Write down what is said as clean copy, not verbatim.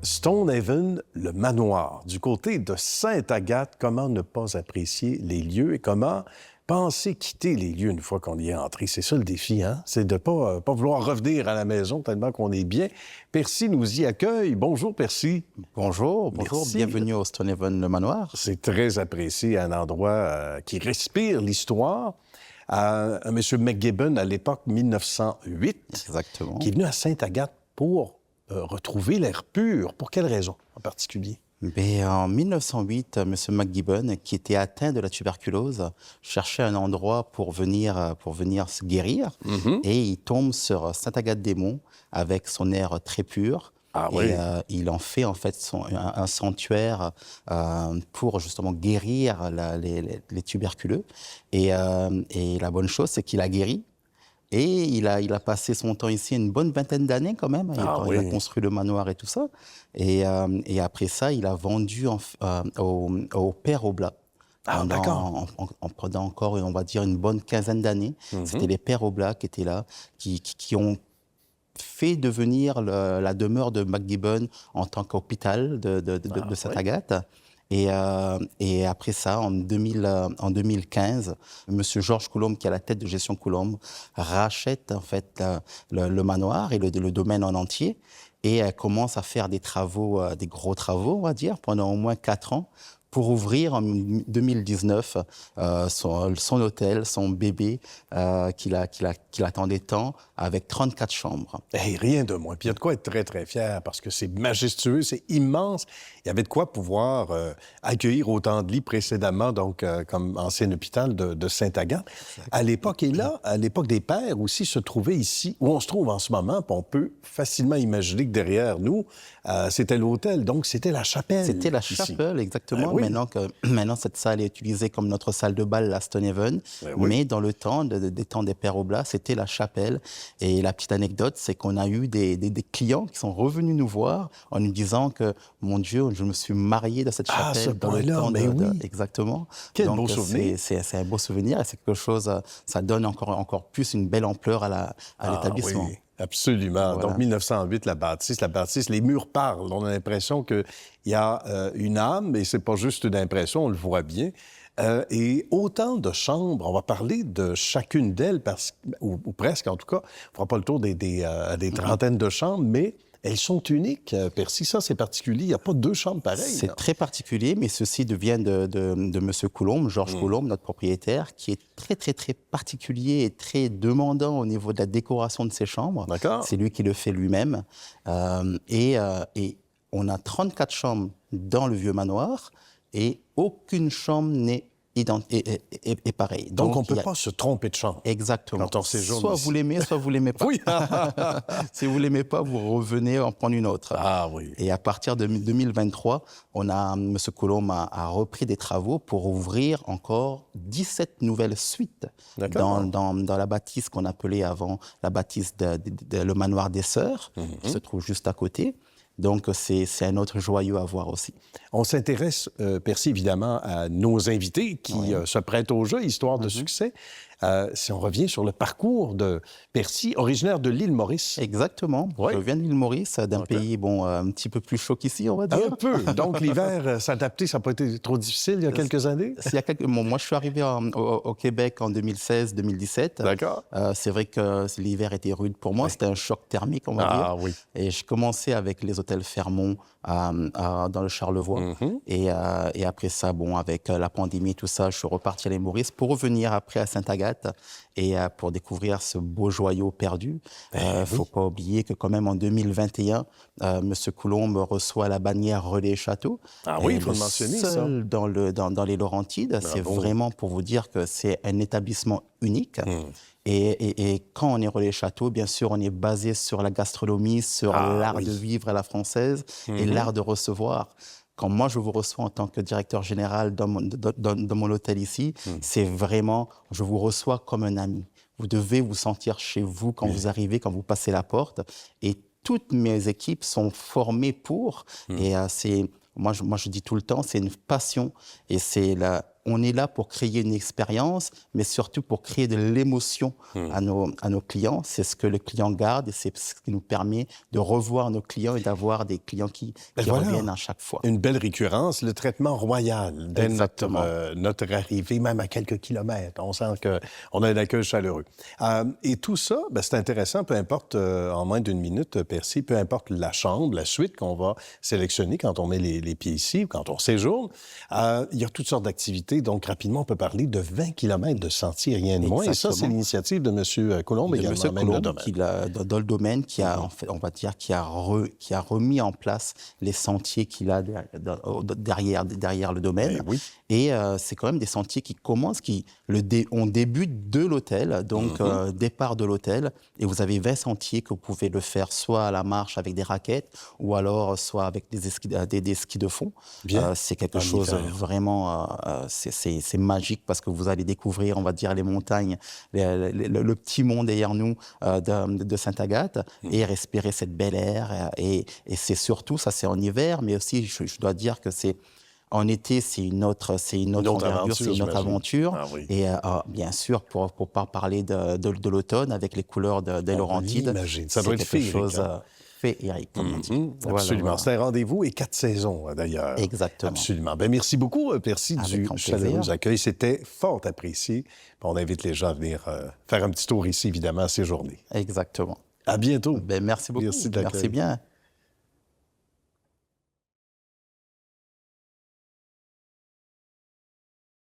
Stonehaven, le manoir. Du côté de Sainte-Agathe, comment ne pas apprécier les lieux et comment penser quitter les lieux une fois qu'on y est entré? C'est ça le défi, hein? C'est de ne pas vouloir revenir à la maison tellement qu'on est bien. Percy nous y accueille. Bonjour, Percy. Bonjour, Merci. bienvenue au Stonehaven, le manoir. C'est très apprécié, un endroit qui respire l'histoire. Un M. McGibbon, à l'époque 1908, Exactement. qui est venu à Sainte-Agathe pour retrouver l'air pur. Pour quelle raison en particulier? Mais en 1908, M. McGibbon, qui était atteint de la tuberculose, cherchait un endroit pour venir se guérir. Et il tombe sur Sainte-Agathe-des-Monts avec son air très pur. Ah et oui. Il en fait un sanctuaire pour justement guérir les tuberculeux. Et la bonne chose, c'est qu'il a guéri. Et il a passé son temps ici une bonne vingtaine d'années quand même. Il a construit le manoir et tout ça. Et après ça, il a vendu au père Oblat. Pendant encore, on va dire, une bonne quinzaine d'années. C'était les pères Oblat qui étaient là, qui ont fait devenir la demeure de McGibbon en tant qu'hôpital de Sainte-Agathe. Et après ça, en 2015, M. Georges Coulombe, qui est à la tête de Gestion Coulombe, rachète en fait le manoir et le domaine en entier et commence à faire des travaux, des gros travaux, on va dire, pendant au moins 4 ans, pour ouvrir en 2019 son hôtel, son bébé qu'il attendait tant, avec 34 chambres. Hey, rien de moins. Puis il y a de quoi être très, très fier parce que c'est majestueux, c'est immense. Il y avait de quoi pouvoir accueillir autant de lits précédemment, donc comme ancien hôpital de Sainte-Agathe. À l'époque, et là, à l'époque des pères aussi, se trouvait ici, où on se trouve en ce moment, puis on peut facilement imaginer que derrière nous, c'était l'hôtel, donc c'était la chapelle. C'était la ici. chapelle, exactement. Oui. Maintenant, cette salle est utilisée comme notre salle de bal, la Stonehaven. Oui. Mais dans le temps, des temps des pères Oblat, c'était la chapelle. Et la petite anecdote, c'est qu'on a eu des clients qui sont revenus nous voir en nous disant que, mon Dieu, je me suis marié dans cette chapelle dans le temps Exactement. Quel beau souvenir. C'est un beau souvenir et c'est quelque chose, ça donne encore plus une belle ampleur à l'établissement. Oui. Absolument. Voilà. Donc, 1908, la bâtisse, les murs parlent. On a l'impression qu'il y a une âme, et c'est pas juste une impression, on le voit bien. Et autant de chambres, on va parler de chacune d'elles, ou presque en tout cas, on ne fera pas le tour des trentaines de chambres, mais elles sont uniques. Percy, ça c'est particulier, il n'y a pas 2 chambres pareilles. C'est très particulier, mais ceci vient de M. Coulombe, Georges Coulombe, notre propriétaire, qui est très, très, très particulier et très demandant au niveau de la décoration de ses chambres. D'accord. C'est lui qui le fait lui-même. Et on a 34 chambres dans le vieux manoir et aucune chambre n'est pareille. Donc on ne peut pas se tromper de chambre. Exactement. Quand on séjourne soit ici. vous l'aimez, soit vous ne l'aimez pas. Oui. Si vous ne l'aimez pas, vous revenez en prendre une autre. Ah oui. Et à partir de 2023, M. Coulombe a repris des travaux pour ouvrir encore 17 nouvelles suites dans la bâtisse qu'on appelait avant la bâtisse le manoir des Sœurs, qui se trouve juste à côté. Donc, c'est un autre joyau à voir aussi. On s'intéresse, Percy, évidemment, à nos invités qui se prêtent au jeu, histoire de succès. Si on revient sur le parcours de Percy, originaire de l'île Maurice. Exactement. Je viens de l'île Maurice, d'un pays un petit peu plus chaud qu'ici, on va dire. Un peu. Donc, l'hiver, s'adapter, ça n'a pas été trop difficile il y a quelques années? Moi, je suis arrivé au Québec en 2016-2017. D'accord. C'est vrai que l'hiver était rude pour moi. C'était un choc thermique, on va dire. Ah oui. Et je commençais avec les hôtels Fermont dans le Charlevoix. Et après ça, avec la pandémie, tout ça, je suis reparti à l'île Maurice pour revenir après à Sainte-Agathe et pour découvrir ce beau joyau perdu. Faut pas oublier que quand même en 2021, M. Coulombe reçoit la bannière Relais Château. Ah oui, il faut le mentionner, ça. Seul dans les Laurentides. C'est vraiment pour vous dire que c'est un établissement unique. Et quand on est Relais Château, bien sûr, on est basé sur la gastronomie, sur l'art de vivre à la française et l'art de recevoir. Quand moi, je vous reçois en tant que directeur général dans mon hôtel ici, c'est vraiment, je vous reçois comme un ami. Vous devez vous sentir chez vous quand vous arrivez, quand vous passez la porte. Et toutes mes équipes sont formées pour. Et moi, je dis tout le temps, c'est une passion. Et c'est on est là pour créer une expérience, mais surtout pour créer de l'émotion à nos clients. C'est ce que le client garde et c'est ce qui nous permet de revoir nos clients et d'avoir des clients qui reviennent à chaque fois. Une belle récurrence, le traitement royal dès notre arrivée, même à quelques kilomètres. On sent qu'on a un accueil chaleureux. Et tout ça, c'est intéressant, peu importe, en moins d'une minute, Percy, peu importe la chambre, la suite qu'on va sélectionner quand on met les pieds ici, quand on séjourne. Il y a toutes sortes d'activités. Donc, rapidement, on peut parler de 20 km de sentiers, rien de moins. Et ça, c'est l'initiative de M. Colombe également, M. même le Colombe, domaine. dans le domaine, qui a, en fait, on va dire, qui a remis en place les sentiers qu'il a derrière le domaine. Oui. Et c'est quand même des sentiers qui commencent, on débute de l'hôtel, donc départ de l'hôtel, et vous avez 20 sentiers que vous pouvez le faire soit à la marche avec des raquettes, ou alors soit avec des skis de fond. C'est quelque chose vraiment, c'est magique parce que vous allez découvrir, on va dire, les montagnes, le petit monde derrière nous de Sainte-Agathe et respirer cette belle air. Et c'est surtout, ça c'est en hiver, mais aussi je dois dire que en été, c'est une autre envergure, c'est une autre aventure. Ah oui. Et bien sûr, pour pas parler de l'automne, avec les couleurs des Laurentides, ça doit être quelque chose féerique, comme on dit. Absolument. Voilà. C'est un rendez-vous et 4 saisons, d'ailleurs. Exactement. Absolument. Merci beaucoup, Percy, du chaleureux accueil. C'était fort apprécié. On invite les gens à venir faire un petit tour ici, évidemment, à ces journées. Exactement. À bientôt. Merci beaucoup. Merci de l'accueil. Merci bien.